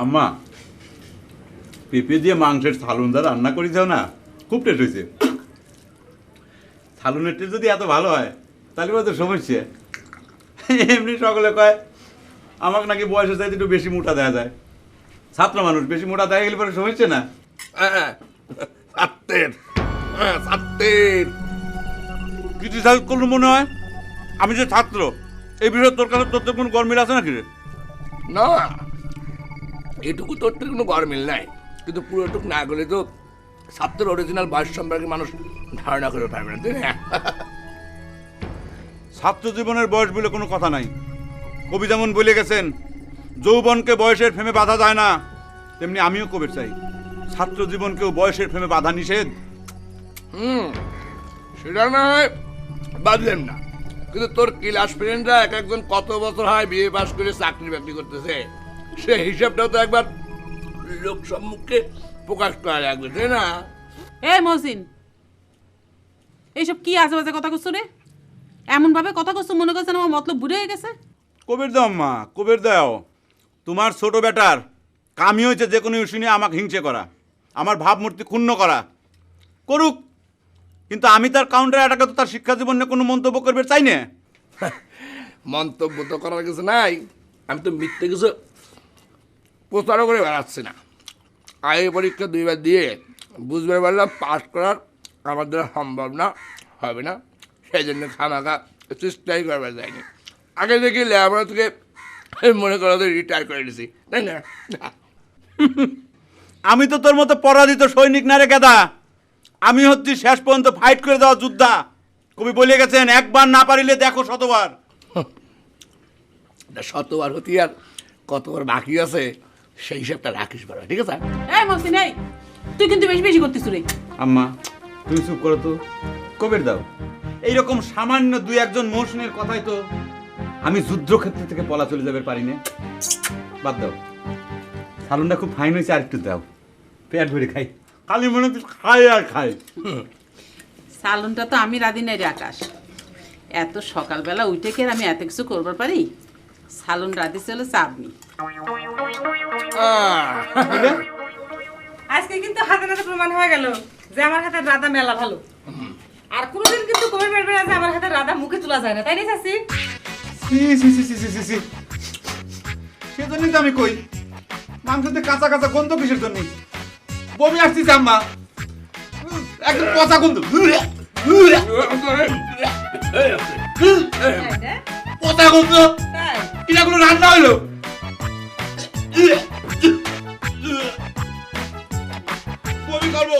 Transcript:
আম্মা পেঁপে দিয়ে মাংসের থালুনটা রান্না করে দাও না, খুব টেস্ট হয়েছে। থালুনের টেস্ট যদি এত ভালো হয় তাহলে তো সমস্যা। এমনি সকলে কয় আমাকে নাকি বয়সের চাইতে একটু বেশি মোটা দেওয়া যায়। ছাত্র মানুষ বেশি মোটা দেওয়া গেলে পরে সমস্যা না। কিছু সাহেব করলে মনে হয় আমি যে ছাত্র এই বিষয়ে তোর কাছে তোর কোনো গরমিল আছে নাকি রে? না, এটুকু তোর তো কোনো গরমিল নাই, কিন্তু পুরোটুকু না গেলে তো ছাত্রের অরিজিনাল বয়স সম্পর্কে মানুষ ধারণা করে পারবে না, তাই না? ছাত্র জীবনের বয়স বলে কোনো কথা নাই। কবি যেমন বলে গেছেন যৌবনকে বয়সের ফেমে বাধা যায় না, তেমনি আমিও কবির চাই ছাত্র জীবনকেও বয়সের ফেমে বাধা নিষেধ। সেটা না হয় বাদলেন না, কিন্তু তোর ক্লাস ফ্রেন্ডরা এক একজন কত বছর হয় বিয়ে পাস করে চাকরি বাকরি করতেছে, সে হিসাবটাও তো একবার লোক সম্মুখে প্রকাশ করা লাগবে, তাই না? মহসিন, এইসব কি আজে বাজে কথা করছো রে? এমন ভাবে কথা করছো মনে করছেন আমার মতলব বুড়ে হয়ে গেছে। কবির দাও মা, কবির দাও। তোমার ছোট বেটার কামই হয়েছে যে কোনো ইস্যু নিয়ে আমাকে হিংসে করা, আমার ভাবমূর্তি ক্ষুণ্ণ করা। করুক, কিন্তু আমি তার কাউন্টার অ্যাটাকে তো তার শিক্ষা জীবনে কোনো মন্তব্য করবে চাই না। মন্তব্য তো করার কিছু নাই, আমি তো মিথ্যে কিছু প্রচারও করে বেড়াচ্ছি না। আগে পরীক্ষা 2 বার দিয়ে বুঝতে পারলাম পাস করার আমার দ্বারা সম্ভব না, হবে না, সেই জন্য খামাখা চেষ্টাই করবার যায়নি। আগে দেখি লেখাপড়া থেকে মনে করা রিটায়ার করে দিছি, তাই না? আমি তো তোর মতো পরাজিত সৈনিক না রে গেদা, আমি হচ্ছি শেষ পর্যন্ত ফাইট করে দেওয়া যোদ্ধা। কবি বলে গেছেন একবার না পারিলে দেখো শতবার। শতবার হতি আর কতবার বাকি আছে সেই হিসাবটা রাখিস বড়, ঠিক আছে? মহসিন, তুই কিন্তু বেশি বেশি করতিস রে। আম্মা তুমি চুপ করো তো, কবির দাও। এইরকম সামান্য 2-1 মৌসুমের কথাই তো আমি যুদ্ধক্ষেত্র থেকে পলা চলে যাবে পারি না। বাদ দাও, সালুনটা খুব ফাইন হয়েছে, আর একটু দাও, পেট ভরে খাই। খালি মনে হচ্ছে খাই আর খাই। সালনটা তো আমি রাধি নাই রে আকাশ, এত সকালবেলা উঠে কে আমি এত কিছু করবার পারি? সালন রাধি ছিল চাঁদনি। আজকে কিন্তু হাতে নাতে প্রমাণ হয়ে গেল যে আমার হাতের রাধা মেলা ভালো। আর কোনোদিন কিন্তু কমে পারবে না যে আমার হাতের রাধা মুখে তোলা যায় না, তাই না চাচি? সেজন্যই তো আমি কই মাংসতে কাঁচা কাঁচা গন্ধ কিসের জন্য? বমি আসতেছে আম্মা, একদম পচা গন্ধ, পচা গন্ধ। এগুলো রান্না হইলো? বমি করবো।